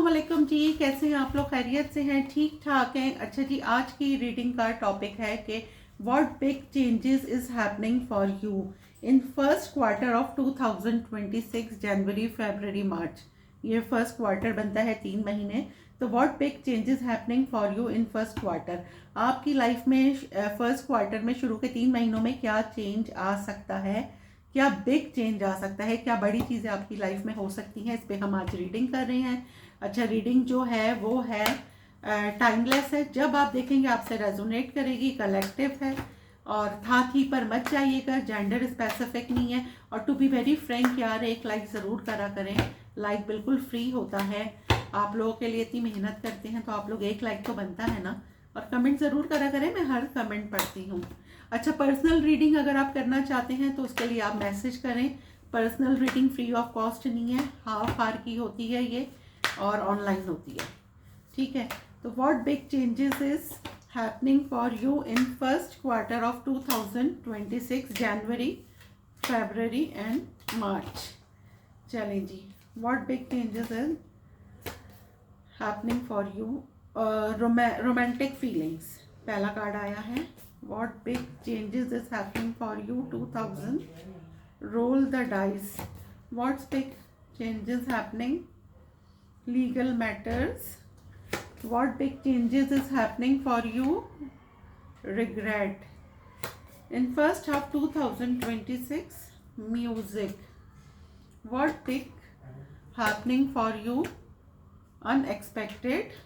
अस्सलाम जी, कैसे हैं आप लोग? खैरियत से हैं? ठीक ठाक हैं? अच्छा जी, आज की रीडिंग का टॉपिक है कि what big changes is happening for you in first quarter of 2026, जनवरी फरवरी मार्च। ये फर्स्ट क्वार्टर बनता है 3 महीने। तो what big changes happening for you in first quarter, आपकी लाइफ में फर्स्ट क्वार्टर में शुरू के 3 महीनों में क्या चेंज आ सकता है, क्या बिग चेंज आ सकता है, क्या बड़ी चीज़ें आपकी लाइफ में हो सकती हैं, इस पे हम आज रीडिंग कर रहे हैं। अच्छा, रीडिंग जो है वो है टाइमलेस है, जब आप देखेंगे आपसे रेजोनेट करेगी, कलेक्टिव है और था थी पर मत जाइएगा, जेंडर स्पेसिफिक नहीं है। और टू बी वेरी फ्रैंक यार, एक लाइक ज़रूर करा करें, लाइक बिल्कुल फ्री होता है। आप लोगों के लिए इतनी मेहनत करते हैं तो आप लोग एक लाइक तो बनता है ना। और कमेंट ज़रूर करा करें, मैं हर कमेंट पढ़ती हूँ। अच्छा, पर्सनल रीडिंग अगर आप करना चाहते हैं तो उसके लिए आप मैसेज करें। Personal reading free of cost नहीं है, हाफ आवर की होती है ये और ऑनलाइन होती है, ठीक है। तो what big changes is happening for you in first quarter of 2026, जनवरी फरवरी एंड मार्च। चलें जी, what big changes is happening for you. Romantic feelings पहला कार्ड आया है। What big changes is happening for you 2000, roll the dice. What's big changes happening? Legal matters. What big changes is happening for you? Regret. In first half 2026, music. What big happening for you? Unexpected.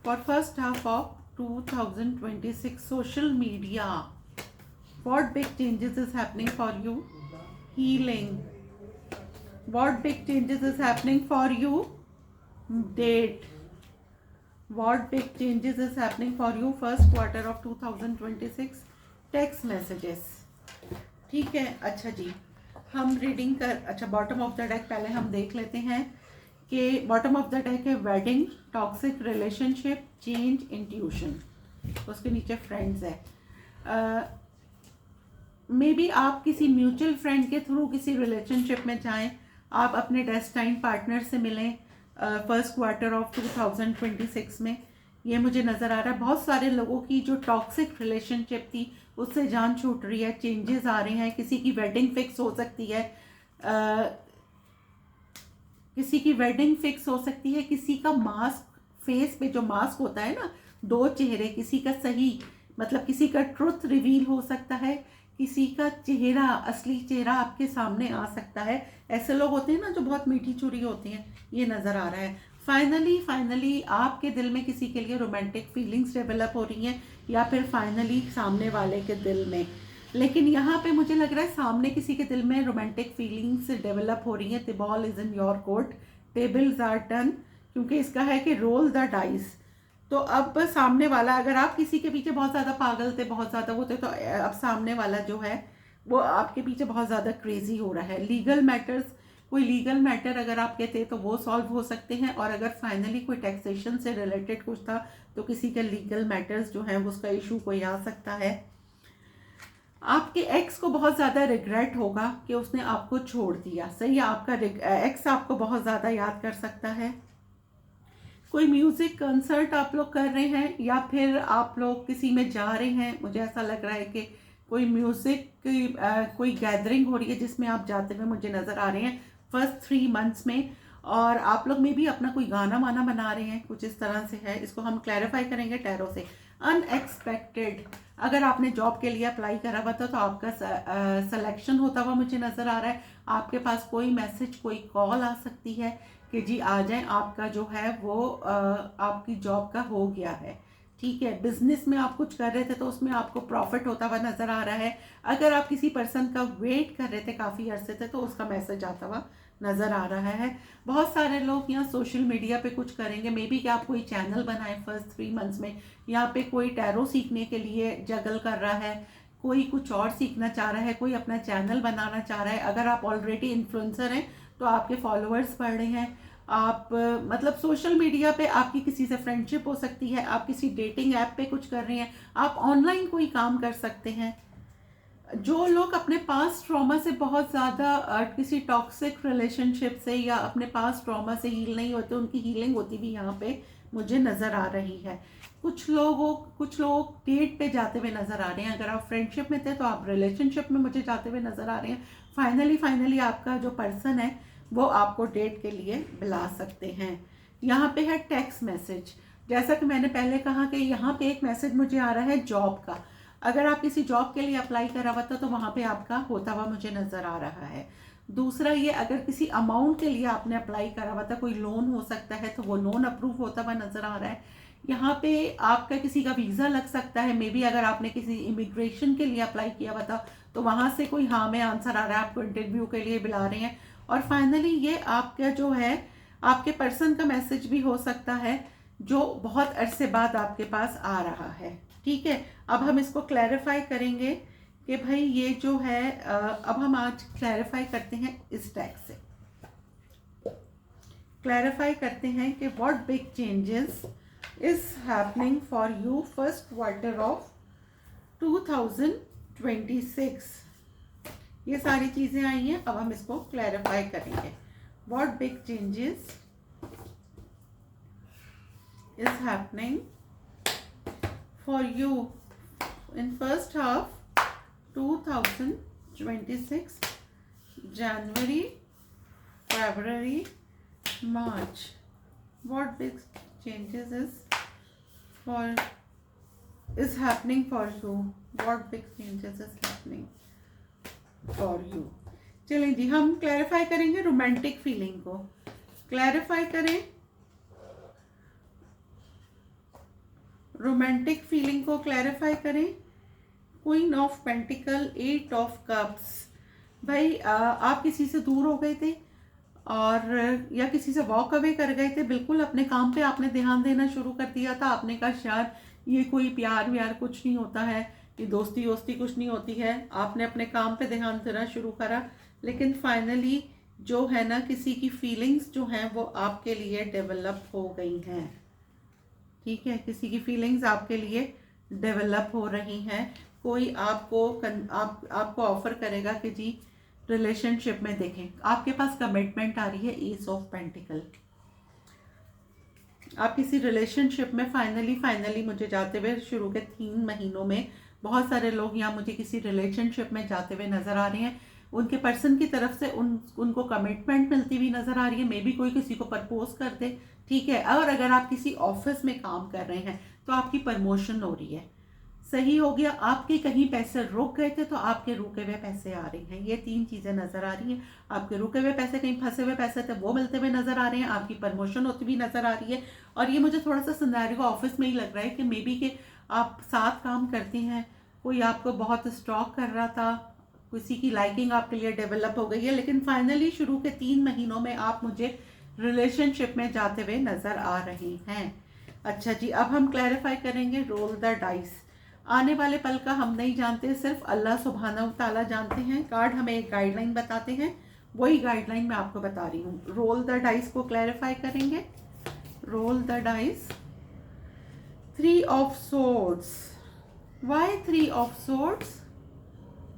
For first half of 2026, social media. What big changes is happening for you? Healing. What big changes is happening for you? Date. What big changes is happening for you first quarter of 2026? Text messages. ठीक है। अच्छा जी, हम reading कर, अच्छा bottom of the deck पहले हम देख लेते हैं कि बॉटम ऑफ द डेक है wedding, toxic relationship, change, intuition. उसके नीचे फ्रेंड्स है। मे बी आप किसी म्यूचुअल फ्रेंड के थ्रू किसी रिलेशनशिप में जाएं, आप अपने डेस्टाइन पार्टनर से मिलें फर्स्ट क्वार्टर ऑफ 2026 में। ये मुझे नज़र आ रहा है बहुत सारे लोगों की जो टॉक्सिक रिलेशनशिप थी उससे जान छूट रही है, चेंजेस आ रहे हैं। किसी की वेडिंग फिक्स हो सकती है, किसी की वेडिंग फिक्स हो सकती है, किसी का मास्क, फेस पे जो मास्क होता है ना, दो चेहरे, किसी का सही मतलब किसी का ट्रुथ रिवील हो सकता है, किसी का चेहरा, असली चेहरा आपके सामने आ सकता है। ऐसे लोग होते हैं ना जो बहुत मीठी चुरी होती हैं, ये नज़र आ रहा है। फाइनली आपके दिल में किसी के लिए रोमांटिक फीलिंग्स डेवलप हो रही हैं, या फिर फाइनली सामने वाले के दिल में। लेकिन यहाँ पे मुझे लग रहा है सामने किसी के दिल में रोमांटिक फीलिंग्स डेवलप हो रही हैं। The ball is in your court, tables are turn, क्योंकि इसका है कि रोल द डाइस। तो अब सामने वाला, अगर आप किसी के पीछे बहुत ज़्यादा पागल थे, बहुत ज़्यादा वो थे, तो अब सामने वाला जो है वो आपके पीछे बहुत ज़्यादा क्रेजी हो रहा है। लीगल मैटर्स, कोई लीगल मैटर अगर आपके थे तो वो सॉल्व हो सकते हैं। और अगर फाइनली कोई टैक्सेशन से रिलेटेड कुछ था तो किसी के लीगल मैटर्स जो हैं उसका इशू कोई आ सकता है। आपके एक्स को बहुत ज़्यादा रिग्रेट होगा कि उसने आपको छोड़ दिया। सही, आपका एक्स आपको बहुत ज़्यादा याद कर सकता है। कोई म्यूज़िक कंसर्ट आप लोग कर रहे हैं या फिर आप लोग किसी में जा रहे हैं, मुझे ऐसा लग रहा है कि कोई म्यूज़िक की कोई गैदरिंग हो रही है जिसमें आप जाते हुए मुझे नज़र आ रहे हैं फर्स्ट 3 मंथ्स में। और आप लोग में भी अपना कोई गाना वाना बना रहे हैं, कुछ इस तरह से है। इसको हम क्लैरिफाई करेंगे टैरो से। अनएक्सपेक्टेड, अगर आपने जॉब के लिए अप्लाई करा हुआ था तो आपका सिलेक्शन होता हुआ मुझे नज़र आ रहा है। आपके पास कोई मैसेज, कोई कॉल आ सकती है कि जी आ जाएं, आपका जो है वो आपकी जॉब का हो गया है, ठीक है। बिजनेस में आप कुछ कर रहे थे तो उसमें आपको प्रॉफिट होता हुआ नज़र आ रहा है। अगर आप किसी पर्सन का वेट कर रहे थे काफ़ी अरसे से तो उसका मैसेज आता हुआ नज़र आ रहा है। बहुत सारे लोग यहाँ सोशल मीडिया पे कुछ करेंगे, मे बी कि आप कोई चैनल बनाएं फर्स्ट 3 मंथ्स में। यहाँ पे कोई टैरो सीखने के लिए जगल कर रहा है, कोई कुछ और सीखना चाह रहा है, कोई अपना चैनल बनाना चाह रहा है। अगर आप ऑलरेडी इन्फ्लुएंसर हैं तो आपके फॉलोअर्स बढ़ रहे हैं। आप मतलब सोशल मीडिया पे आपकी किसी से फ्रेंडशिप हो सकती है, आप किसी डेटिंग ऐप पे कुछ कर रहे हैं, आप ऑनलाइन कोई काम कर सकते हैं। जो लोग अपने पास ट्रॉमा से बहुत ज़्यादा किसी टॉक्सिक रिलेशनशिप से या अपने पास ट्रॉमा से हील नहीं होते, उनकी हीलिंग होती भी यहाँ पे मुझे नज़र आ रही है। कुछ लोग डेट पे जाते हुए नज़र आ रहे हैं। अगर आप फ्रेंडशिप में थे तो आप रिलेशनशिप में मुझे जाते हुए नज़र आ रहे हैं। फाइनली आपका जो पर्सन है वो आपको डेट के लिए बुला सकते हैं। यहाँ पे है टेक्स्ट मैसेज। जैसा कि मैंने पहले कहा कि यहाँ पे एक मैसेज मुझे आ रहा है जॉब का। अगर आप किसी जॉब के लिए अप्लाई करा हुआ था तो वहाँ पे आपका होता हुआ मुझे नज़र आ रहा है। दूसरा ये, अगर किसी अमाउंट के लिए आपने अप्लाई करा हुआ था, कोई लोन हो सकता है, तो वो लोन अप्रूव होता हुआ नज़र आ रहा है। यहाँ पे आपका किसी का वीज़ा लग सकता है। मे बी अगर आपने किसी इमिग्रेशन के लिए अप्लाई किया हुआ था तो वहाँ से कोई हाँ में आंसर आ रहा है, आपको इंटरव्यू के लिए बुला रहे हैं। और फाइनली ये आपका जो है आपके पर्सन का मैसेज भी हो सकता है जो बहुत अरसे बाद आपके पास आ रहा है। ठीक है, अब हम इसको क्लैरिफाई करेंगे कि भाई ये जो है अब हम आज क्लैरिफाई करते हैं इस टैग से। क्लैरिफाई करते हैं कि what big changes is happening for you first quarter of 2026। ये सारी चीज़ें आई हैं, अब हम इसको क्लैरिफाई करेंगे। What big changes is happening for you in first half 2026, January, February, March. What big changes is happening for you? What big changes is happening for you? चलें जी, हम क्लैरिफाई करेंगे रोमांटिक फीलिंग को। Clarify करें romantic feeling को, clarify करें। Queen of pentacle, 8 of cups. भाई आप किसी से दूर हो गए थे और या किसी से वॉक अवे कर गए थे। बिल्कुल अपने काम पे आपने ध्यान देना शुरू कर दिया था। आपने कहा शायद ये कोई प्यार व्यार कुछ नहीं होता है, ये दोस्ती वोस्ती कुछ नहीं होती है। आपने अपने काम पे ध्यान देना शुरू करा, लेकिन फाइनली जो है ना, किसी की फीलिंग्स जो हैं वो आपके लिए डेवलप हो गई हैं। ठीक है, किसी की फीलिंग्स आपके लिए डेवलप हो रही हैं। कोई आपको ऑफर करेगा कि जी रिलेशनशिप में देखें, आपके पास कमिटमेंट आ रही है, एस ऑफ पेंटिकल। आप किसी रिलेशनशिप में फाइनली मुझे जाते हुए शुरू के 3 महीनों में बहुत सारे लोग यहाँ मुझे किसी रिलेशनशिप में जाते हुए नज़र आ रहे हैं। उनके पर्सन की तरफ से उनको कमिटमेंट मिलती हुई नज़र आ रही है। मे बी कोई किसी को प्रपोज कर दे। ठीक है, और अगर आप किसी ऑफिस में काम कर रहे हैं तो आपकी प्रमोशन हो रही है। सही हो गया। आपके कहीं पैसे रुक गए थे तो आपके रुके हुए पैसे आ रहे हैं। ये 3 चीज़ें नज़र आ रही हैं। आपके रुके हुए पैसे, कहीं फंसे हुए पैसे थे, वो मिलते हुए नज़र आ रहे हैं। आपकी प्रमोशन होती हुई नज़र आ रही है। और ये मुझे थोड़ा सा सिनेरियो ऑफिस में ही लग रहा है कि मे बी कि आप साथ काम करती हैं, कोई आपको बहुत स्टॉक कर रहा था, किसी की लाइकिंग आपके लिए डेवलप हो गई है, लेकिन फाइनली शुरू के 3 महीनों में आप मुझे रिलेशनशिप में जाते हुए नज़र आ रही हैं। अच्छा जी, अब हम क्लैरिफाई करेंगे रोल द डाइस। आने वाले पल का हम नहीं जानते, सिर्फ अल्लाह सुब्हानहू ताला जानते हैं। कार्ड हमें एक गाइडलाइन बताते हैं, वही गाइडलाइन मैं आपको बता रही हूँ। रोल द डाइस को क्लैरिफाई करेंगे। Roll the dice. 3 of swords. Why 3 of swords?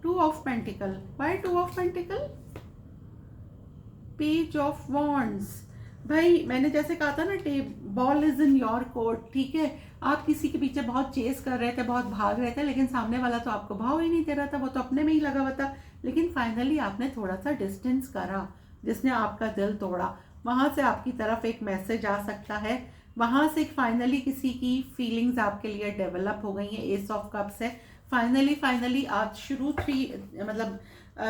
2 of pentacle. Why 2 of pentacle? Page of wands. भाई मैंने जैसे कहा था ना, ball is in your court. ठीक है, आप किसी के पीछे बहुत चेस कर रहे थे, बहुत भाग रहे थे, लेकिन सामने वाला तो आपको भाव ही नहीं दे रहा था, वो तो अपने में ही लगा हुआ था। लेकिन फाइनली आपने थोड़ा सा डिस्टेंस करा, जिसने आपका दिल तोड़ा। वहां से आपकी तरफ एक मैसेज आ सकता है, वहां से माइनली किसी की फीलिंग्स आपके लिए डेवलप हो गई हैं। एस ऑफ कप्स है। फाइनली आज शुरू 3 मतलब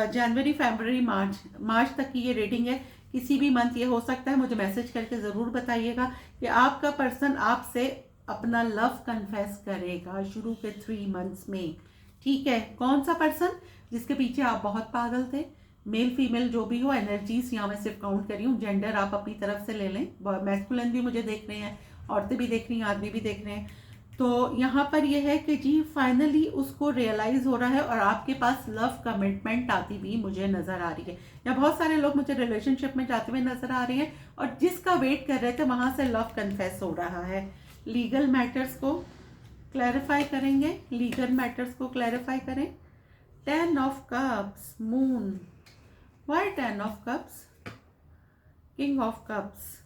जनवरी, फरवरी, मार्च तक की ये रीडिंग है। किसी भी मंथ ये हो सकता है। मुझे मैसेज करके ज़रूर बताइएगा कि आपका पर्सन आपसे अपना लव कन्फेस करेगा शुरू के 3 मंथ्स में। ठीक है, कौन सा पर्सन? जिसके पीछे आप बहुत पागल थे। मेल फीमेल जो भी हो, एनर्जीज यहाँ मैं सिर्फ काउंट कर रही हूँ। जेंडर आप अपनी तरफ से ले लें। मैस्कुलिन भी मुझे देख रहे हैं, औरतें भी देख रही हैं, आदमी भी देख रहे हैं। तो यहाँ पर यह है कि जी फाइनली उसको रियलाइज़ हो रहा है और आपके पास लव कमिटमेंट आती भी मुझे नज़र आ रही है। या बहुत सारे लोग मुझे रिलेशनशिप में जाते हुए नज़र आ रहे हैं और जिसका वेट कर रहे थे वहाँ से लव कन्फेस हो रहा है। लीगल मैटर्स को क्लैरिफाई करेंगे। लीगल मैटर्स को क्लैरिफाई करें। 10 of cups, moon. Why 10 of cups? King of cups.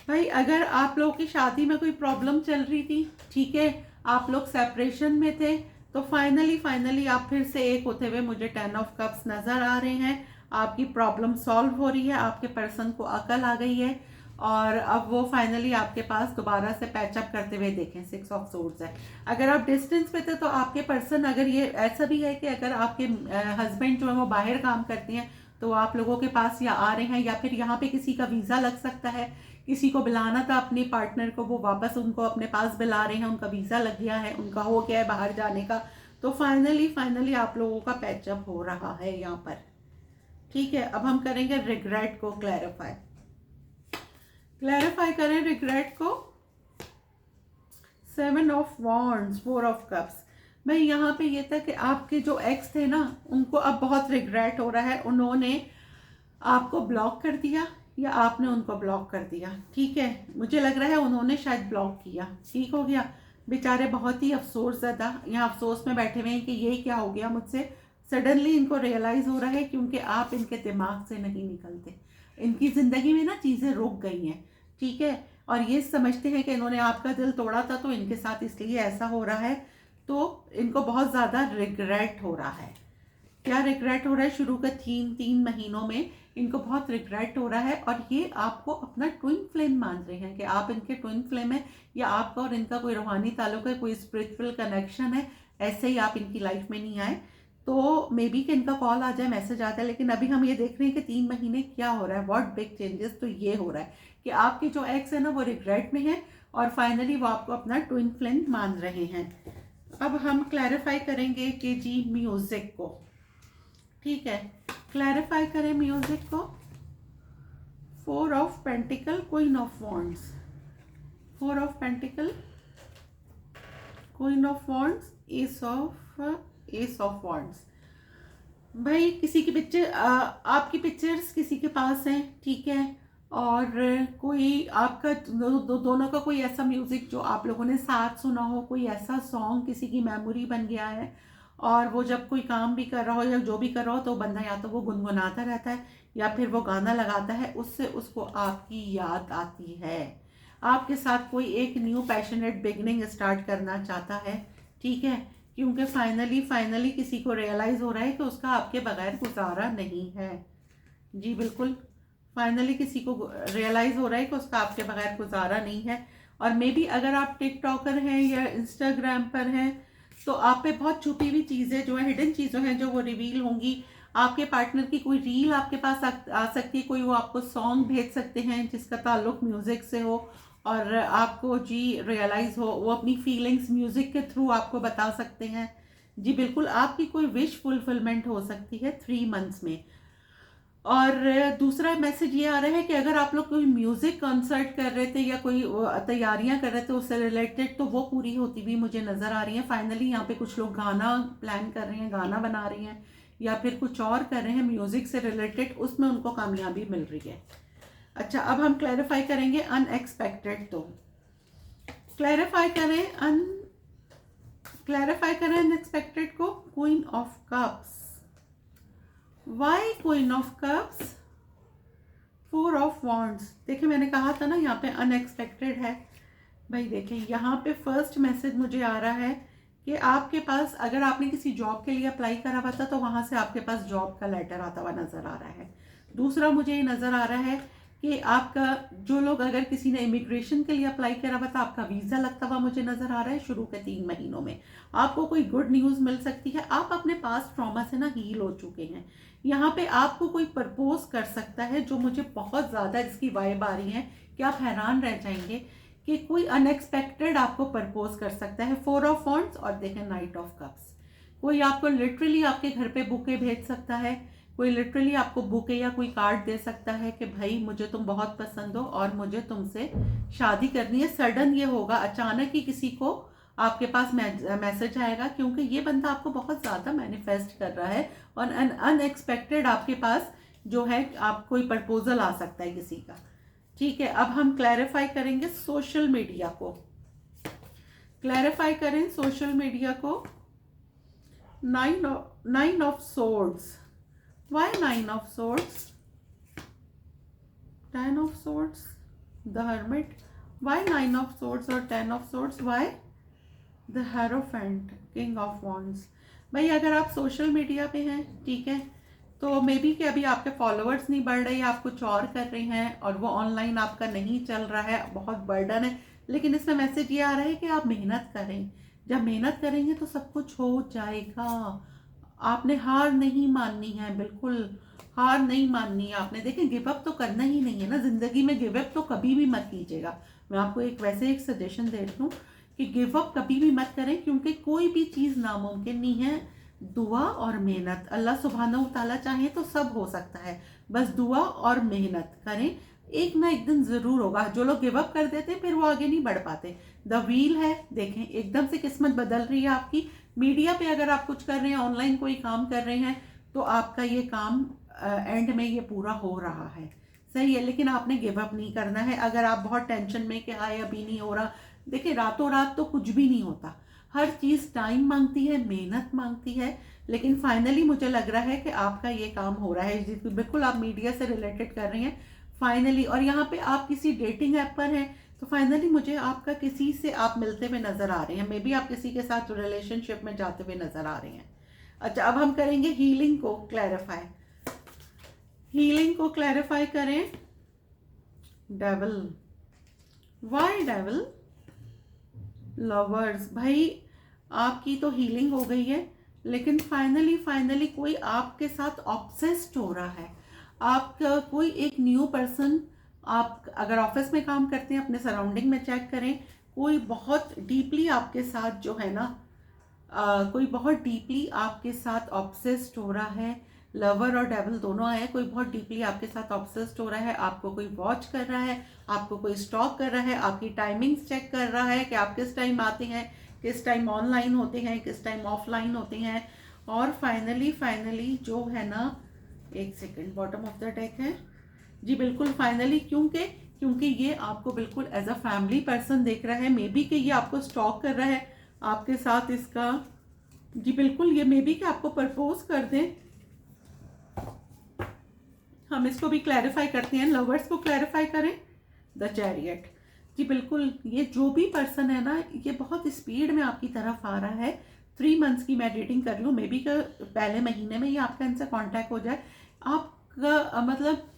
भाई अगर आप लोगों की शादी में कोई प्रॉब्लम चल रही थी, ठीक है, आप लोग सेपरेशन में थे, तो फाइनली आप फिर से एक होते हुए मुझे 10 ऑफ कप्स नज़र आ रहे हैं। आपकी प्रॉब्लम सॉल्व हो रही है, आपके पर्सन को अकल आ गई है और अब वो फाइनली आपके पास दोबारा से पैचअप करते हुए देखें। 6 ऑफ सोर्ड्स है। अगर आप डिस्टेंस पे थे तो आपके पर्सन, अगर ये ऐसा भी है कि अगर आपके हस्बैंड जो है वो बाहर काम करते हैं तो आप लोगों के पास या आ रहे हैं, या फिर यहाँ पे किसी का वीज़ा लग सकता है, किसी को बुलाना था अपने पार्टनर को, वो वापस उनको अपने पास बुला रहे हैं, उनका वीज़ा लग गया है, उनका हो गया है बाहर जाने का, तो फाइनली आप लोगों का पैचअप हो रहा है यहाँ पर। ठीक है, अब हम करेंगे रिग्रेट को क्लैरिफाई करें रिग्रेट को। 7 ऑफ वॉन्ड्स, 4 ऑफ कप्स। भाई यहाँ पे ये था कि आपके जो एक्स थे ना, उनको अब बहुत रिग्रेट हो रहा है, उन्होंने आपको ब्लॉक कर दिया या आपने उनको ब्लॉक कर दिया। ठीक है, मुझे लग रहा है उन्होंने शायद ब्लॉक किया। ठीक हो गया, बेचारे बहुत ही अफसोस ज़्यादा यहाँ अफसोस में बैठे हुए हैं कि ये क्या हो गया मुझसे। सडनली इनको रियलाइज़ हो रहा है क्योंकि आप इनके दिमाग से नहीं निकलते, इनकी ज़िंदगी में ना चीज़ें रुक गई हैं। ठीक है, और ये समझते हैं कि इन्होंने आपका दिल तोड़ा था तो इनके साथ इसलिए ऐसा हो रहा है, तो इनको बहुत ज़्यादा रिग्रेट हो रहा है। क्या रिग्रेट हो रहा है? शुरू के 3 महीनों में इनको बहुत रिग्रेट हो रहा है और ये आपको अपना ट्विन फ्लेम मान रहे हैं कि आप इनके ट्विन फ्लेम है, या आपका और इनका कोई रूहानी ताल्लुक है, कोई स्पिरिचुअल कनेक्शन है। ऐसे ही आप इनकी लाइफ में नहीं आए तो मे बी कि इनका कॉल आ जाए, मैसेज आता है, लेकिन अभी हम ये देख रहे हैं कि 3 महीने क्या हो रहा है, व्हाट बिग चेंजेस। तो ये हो रहा है कि आपके जो एक्स है ना वो रिग्रेट में है और फाइनली वो आपको अपना ट्विन फ्लेम मान रहे हैं। अब हम क्लैरिफाई करेंगे कि जी म्यूजिक को। ठीक है, क्लैरिफाई करें म्यूजिक को। 4 of pentacle, queen of wands. 4 of pentacle, queen of wands, S of wands. भाई किसी की पिक्चर, आपकी पिक्चर्स किसी के पास हैं, ठीक है, और कोई आपका दोनों का कोई ऐसा म्यूज़िक जो आप लोगों ने साथ सुना हो, कोई ऐसा सॉन्ग किसी की मेमोरी बन गया है और वो जब कोई काम भी कर रहा हो या जो भी कर रहा हो तो बंदा या तो वो गुनगुनाता रहता है या फिर वो गाना लगाता है, उससे उसको आपकी याद आती है। आपके साथ कोई एक न्यू पैशनेट बिगनिंग स्टार्ट करना चाहता है। ठीक है, क्योंकि फाइनली किसी को रियलाइज़ हो रहा है कि उसका आपके बगैर गुजारा नहीं है। जी बिल्कुल, फाइनली किसी को रियलाइज़ हो रहा है कि उसका आपके बगैर गुजारा नहीं है। और मे बी अगर आप टिकटॉकर हैं या इंस्टाग्राम पर हैं तो आप पे बहुत छुपी हुई चीज़ें जो है, हिडन चीज़ें हैं जो वो रिवील होंगी। आपके पार्टनर की कोई रील आपके पास आ सकती है, कोई वो आपको सॉन्ग भेज सकते हैं जिसका ताल्लुक म्यूज़िक से हो और आपको जी रियलाइज़ हो, वो अपनी फीलिंग्स म्यूज़िक के थ्रू आपको बता सकते हैं। जी बिल्कुल, आपकी कोई विश फुलफिलमेंट हो सकती है 3 मंथ्स में। और दूसरा मैसेज ये आ रहा है कि अगर आप लोग कोई म्यूज़िक कॉन्सर्ट कर रहे थे या कोई तैयारियां कर रहे थे उससे रिलेटेड, तो वो पूरी होती हुई मुझे नज़र आ रही है। फाइनली यहाँ पे कुछ लोग गाना प्लान कर रहे हैं, गाना बना रहे हैं या फिर कुछ और कर रहे हैं म्यूज़िक से रिलेटेड, उसमें उनको कामयाबी मिल रही है। अच्छा, अब हम क्लैरिफाई करेंगे अनएक्सपेक्टेड। तो क्लैरिफाई करें अनएक्सपेक्टेड को। Queen of cups. Why queen of cups? 4 of wands. देखिए मैंने कहा था ना यहाँ पे अनएक्सपेक्टेड है। भाई देखिए यहाँ पे फर्स्ट मैसेज मुझे आ रहा है कि आपके पास, अगर आपने किसी जॉब के लिए अप्लाई करा हुआ था तो वहाँ से आपके पास जॉब का लेटर आता हुआ नज़र आ रहा है। दूसरा मुझे ये नज़र आ रहा है कि आपका जो लोग, अगर किसी ने इमिग्रेशन के लिए अप्लाई करा हुआ था, आपका वीज़ा लगता हुआ मुझे नज़र आ रहा है। शुरू के 3 महीनों में आपको कोई गुड न्यूज़ मिल सकती है। आप अपने पास ट्रॉमा से ना हील हो चुके हैं। यहाँ पे आपको कोई प्रपोज कर सकता है, जो मुझे बहुत ज़्यादा इसकी वाइब आ रही है कि आप हैरान रह जाएंगे कि कोई अनएक्सपेक्टेड आपको प्रपोज कर सकता है। 4 ऑफ वॉन्ड्स और देखें नाइट ऑफ कप्स। कोई आपको लिटरली आपके घर पे बुके भेज सकता है, कोई लिटरली आपको बुके या कोई कार्ड दे सकता है कि भाई मुझे तुम बहुत पसंद हो और मुझे तुमसे शादी करनी है। सडन ये होगा, अचानक ही किसी को आपके पास मैसेज आएगा, क्योंकि ये बंदा आपको बहुत ज़्यादा मैनिफेस्ट कर रहा है और अनएक्सपेक्टेड आपके पास जो है आप कोई प्रपोजल आ सकता है किसी का। ठीक है, अब हम क्लैरिफाई करेंगे सोशल मीडिया को। क्लैरिफाई करें सोशल मीडिया को। Nine of swords. Why nine of swords? Ten of swords. The hermit. Why nine of swords or ten of swords? Why? The Hierophant. King of wands. भाई अगर आप social media पे हैं, ठीक है, तो मे बी कि अभी आपके फॉलोअर्स नहीं बढ़ रहे, आप कुछ और कर रहे हैं और वो ऑनलाइन आपका नहीं चल रहा है, बहुत बर्डन है, लेकिन इसमें मैसेज ये आ रहा है कि आप मेहनत करें. जब मेहनत करेंगे तो सब कुछ हो जाएगा. आपने हार नहीं माननी है, बिल्कुल हार नहीं माननी है आपने. देखिए, गिव अप तो करना ही नहीं है ना ज़िंदगी में. गिव अप तो कभी भी मत कीजिएगा. मैं आपको एक सजेशन दे रही हूँ कि गिव अप कभी भी मत करें, क्योंकि कोई भी चीज़ नामुमकिन नहीं है. दुआ और मेहनत, अल्लाह सुब्हानहू ताला चाहे तो सब हो सकता है. बस दुआ और मेहनत करें, एक ना एक दिन ज़रूर होगा. जो लोग गिव अप कर देते हैं फिर वो आगे नहीं बढ़ पाते. द व्हील है, देखें एकदम से किस्मत बदल रही है आपकी. मीडिया पे अगर आप कुछ कर रहे हैं, ऑनलाइन कोई काम कर रहे हैं, तो आपका ये काम एंड में ये पूरा हो रहा है. सही है, लेकिन आपने गिव अप नहीं करना है. अगर आप बहुत टेंशन में कि हाय अभी नहीं हो रहा, देखिए रातों रात तो कुछ भी नहीं होता. हर चीज़ टाइम मांगती है, मेहनत मांगती है, लेकिन फाइनली मुझे लग रहा है कि आपका ये काम हो रहा है. बिल्कुल आप मीडिया से रिलेटेड कर रहे हैं फाइनली, और यहाँ पे आप किसी डेटिंग ऐप पर हैं, तो फाइनली मुझे आपका किसी से आप मिलते हुए नज़र आ रहे हैं. मे बी आप किसी के साथ रिलेशनशिप में जाते हुए नज़र आ रहे हैं. अच्छा, अब हम करेंगे हीलिंग को क्लैरिफाई. हीलिंग को क्लैरिफाई करें. डेविल. Why devil? लवर्स. भाई आपकी तो हीलिंग हो गई है, लेकिन फाइनली कोई आपके साथ ऑब्सेस्ड हो रहा है. आपका कोई एक न्यू पर्सन, आप अगर ऑफिस में काम करते हैं अपने सराउंडिंग में चेक करें, कोई बहुत डीपली आपके साथ जो है ना, कोई बहुत डीपली आपके साथ ऑब्सेस्ड हो रहा है. लवर और डेविल दोनों आए. कोई बहुत डीपली आपके साथ ऑब्सेस्ड हो रहा है, आपको कोई वॉच कर रहा है, आपको कोई स्टॉक कर रहा है, आपकी टाइमिंग्स चेक कर रहा है कि आप किस टाइम आते हैं, किस टाइम ऑनलाइन होते हैं, किस टाइम ऑफलाइन होते हैं. और फाइनली जो है ना, एक second, bottom of the deck है जी. बिल्कुल फाइनली, क्योंकि ये आपको बिल्कुल एज अ फैमिली पर्सन देख रहा है. मे बी कि ये आपको स्टॉक कर रहा है आपके साथ इसका जी. बिल्कुल, ये मे बी कि आपको प्रपोज कर दें. हम इसको भी क्लैरिफाई करते हैं, लवर्स को क्लैरिफाई करें. द चैरियट जी. बिल्कुल, ये जो भी पर्सन है ना, ये बहुत स्पीड में आपकी तरफ आ रहा है. 3 मंथ्स की मैं डेटिंग कर लूँ, मे बी का पहले महीने में ही आपका इनसे कांटेक्ट हो जाए. आपका मतलब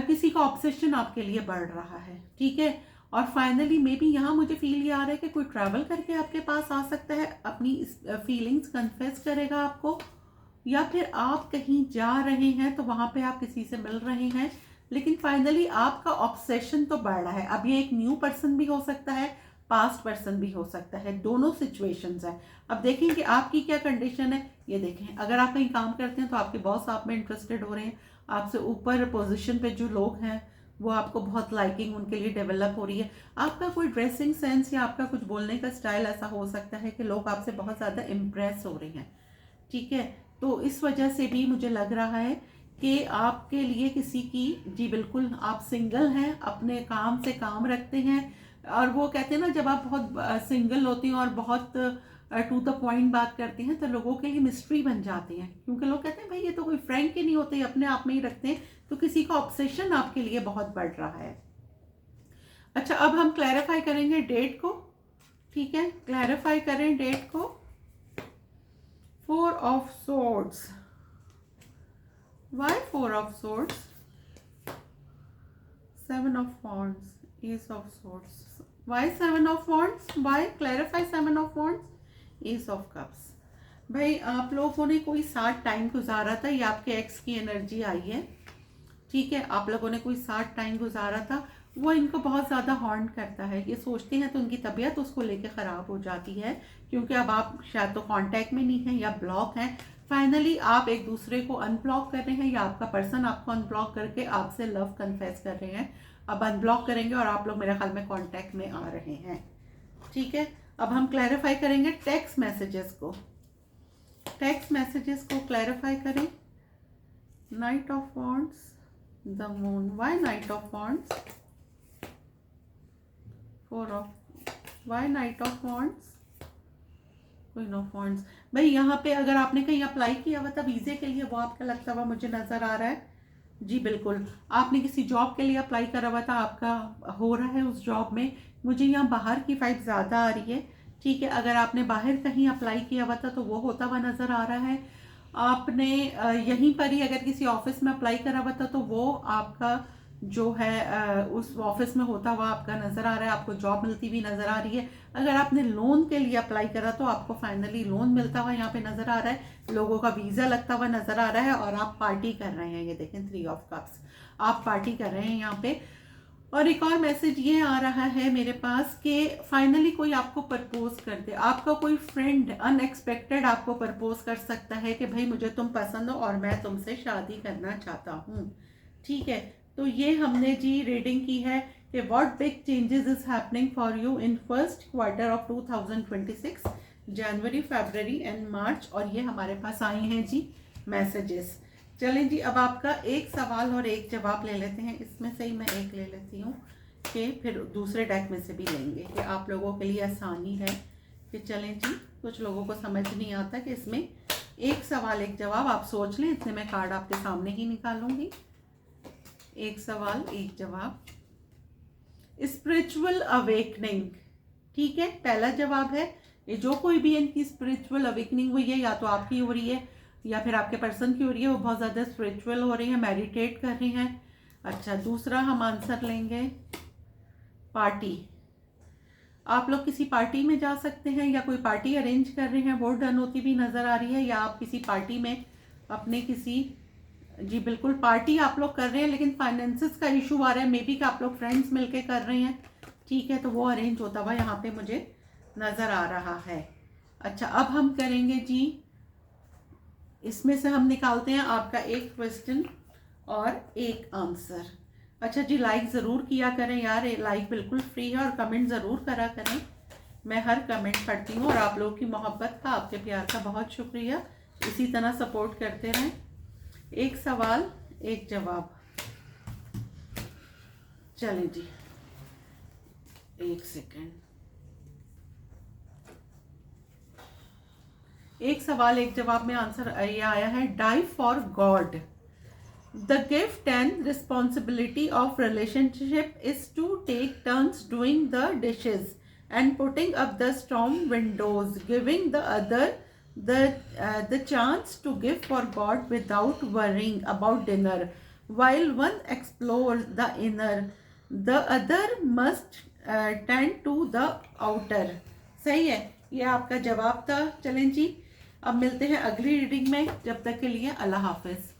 किसी का ऑब्सेशन आपके लिए बढ़ रहा है, ठीक है. और फाइनली मे बी यहाँ मुझे फील ये आ रहा है कि कोई ट्रैवल करके आपके पास आ सकता है, अपनी फीलिंग्स कन्फेस करेगा आपको, या फिर आप कहीं जा रहे हैं तो वहाँ पे आप किसी से मिल रहे हैं. लेकिन फाइनली आपका ऑब्सेशन तो बढ़ रहा है. अब ये एक न्यू पर्सन भी हो सकता है, पास्ट पर्सन भी हो सकता है, दोनों सिचुएशंस है. अब देखें कि आपकी क्या कंडीशन है. ये देखें, अगर आप कहीं काम करते हैं तो आपके बॉस आप में इंटरेस्टेड हो रहे हैं. आपसे ऊपर पोजीशन पे जो लोग हैं वो आपको बहुत लाइकिंग उनके लिए डेवलप हो रही है. आपका कोई ड्रेसिंग सेंस या आपका कुछ बोलने का स्टाइल ऐसा हो सकता है कि लोग आपसे बहुत ज़्यादा इम्प्रेस हो रहे हैं, ठीक है. तो इस वजह से भी मुझे लग रहा है कि आपके लिए किसी की जी. बिल्कुल आप सिंगल हैं, अपने काम से काम रखते हैं, और वो कहते हैं ना, जब आप बहुत सिंगल होते हैं और बहुत टू द पॉइंट बात करते हैं तो लोगों के लिए मिस्ट्री बन जाते हैं, क्योंकि लोग कहते हैं भाई ये तो कोई फ्रेंड के नहीं होते, अपने आप में ही रखते हैं. तो किसी का ऑब्सेशन आपके लिए बहुत बढ़ रहा है. अच्छा, अब हम क्लैरिफाई करेंगे डेट को, ठीक है. क्लैरिफाई करें डेट को. 4 of swords. Why 4 of swords? 7 of wands. Ace of swords. Why 7 of wands? Why? Clarify 7 of wands. Ace of cups. भाई आप लोगों ने कोई साथ टाइम गुजारा था, ये आपके एक्स की एनर्जी आई है, ठीक है. आप लोगों ने कोई साथ टाइम गुजारा था, वो इनको बहुत ज़्यादा हॉर्न करता है. ये सोचते हैं तो उनकी तबीयत उसको लेके ख़राब हो जाती है, क्योंकि अब आप शायद तो कांटेक्ट में नहीं हैं या ब्लॉक हैं. फाइनली आप एक दूसरे को अनब्लॉक कर रहे हैं, या आपका पर्सन आपको अनब्लॉक करके आपसे लव कन्फेस कर रहे हैं. अब अनब्लॉक करेंगे और आप लोग मेरे ख्याल में कांटेक्ट में आ रहे हैं, ठीक है. अब हम क्लैरिफाई करेंगे टेक्स्ट मैसेजेस को. टेक्स्ट मैसेजेस को क्लैरिफाई करें. Night of wands, the moon. Why night of wands? 4 of, why Knight of Wands? Queen of wands, भाई यहाँ पे अगर आपने कहीं अप्लाई किया हुआ था वीज़े के लिए, वो आपका लगता हुआ मुझे नज़र आ रहा है। जी बिल्कुल, आपने किसी जॉब के लिए अप्लाई करा हुआ था, आपका हो रहा है उस जॉब में। मुझे यहाँ बाहर की वाइब ज़्यादा आ रही है। ठीक है, अगर आपने बाहर कहीं अप्लाई किया हुआ था तो वो होता हुआ नज़र आ रहा है। आपने यहीं पर ही अगर किसी ऑफिस में अप्लाई करा हुआ था तो वो आपका जो है उस ऑफिस में होता हुआ आपका नज़र आ रहा है, आपको जॉब मिलती हुई नज़र आ रही है। अगर आपने लोन के लिए अप्लाई करा तो आपको फाइनली लोन मिलता हुआ यहाँ पे नज़र आ रहा है, लोगों का वीज़ा लगता हुआ नज़र आ रहा है, और आप पार्टी कर रहे हैं। ये देखें 3 ऑफ कप्स, आप पार्टी कर रहे हैं यहाँ पे। और एक और मैसेज ये आ रहा है मेरे पास कि फाइनली कोई आपको प्रपोज कर दे, आपका कोई फ्रेंड अनएक्सपेक्टेड आपको प्रपोज कर सकता है कि भाई मुझे तुम पसंद हो और मैं तुमसे शादी करना चाहता हूँ। ठीक है, तो ये हमने जी रीडिंग की है कि what big changes is happening for you in first quarter of 2026, जनवरी, फरवरी एंड मार्च। और ये हमारे पास आए हैं जी मैसेजेस। चलें जी, अब आपका एक सवाल और एक जवाब ले लेते हैं। इसमें से ही मैं एक ले लेती हूँ कि फिर दूसरे डेक में से भी लेंगे, कि आप लोगों के लिए आसानी है। कि चलें जी, कुछ लोगों को समझ नहीं आता कि इसमें एक सवाल एक जवाब, आप सोच लें, इतने मैं कार्ड आपके सामने ही निकालूंगी। एक सवाल एक जवाब, स्पिरिचुअल अवेकनिंग। ठीक है, पहला जवाब है ये, जो कोई भी इनकी स्पिरिचुअल अवेकनिंग हुई है, या तो आपकी हो रही है या फिर आपके पर्सन की हो रही है, वो बहुत ज़्यादा स्पिरिचुअल हो रही है, मेडिटेट कर रही हैं। अच्छा, दूसरा हम आंसर लेंगे पार्टी। आप लोग किसी पार्टी में जा सकते हैं या कोई पार्टी अरेंज कर रहे हैं, वो डन होती भी नज़र आ रही है, या आप किसी पार्टी में अपने किसी, जी बिल्कुल पार्टी आप लोग कर रहे हैं, लेकिन फाइनेंसिस का इशू आ रहा है, मे बी कि आप लोग फ्रेंड्स मिलके कर रहे हैं। ठीक है, तो वो अरेंज होता हुआ यहाँ पे मुझे नज़र आ रहा है। अच्छा, अब हम करेंगे जी, इसमें से हम निकालते हैं आपका एक क्वेश्चन और एक आंसर। अच्छा जी, लाइक ज़रूर किया करें यार, लाइक बिल्कुल फ्री है, और कमेंट ज़रूर करा करें। मैं हर कमेंट पढ़ती हूँ, और आप लोगों की मोहब्बत का, आपके प्यार का बहुत शुक्रिया। इसी तरह सपोर्ट करते रहें। एक सवाल एक जवाब। चलें जी, एक सेकेंड। एक सवाल एक जवाब में आंसर ये आया है, die for god. The gift and responsibility of relationship is to take turns doing the dishes and putting up the storm windows, giving the other the chance to give for God without worrying about dinner. While one explores the inner, the other must tend to the outer. सही है, ये आपका जवाब था। चलें जी, अब मिलते हैं अगली रीडिंग में, जब तक के लिए अल्लाह हाफिज।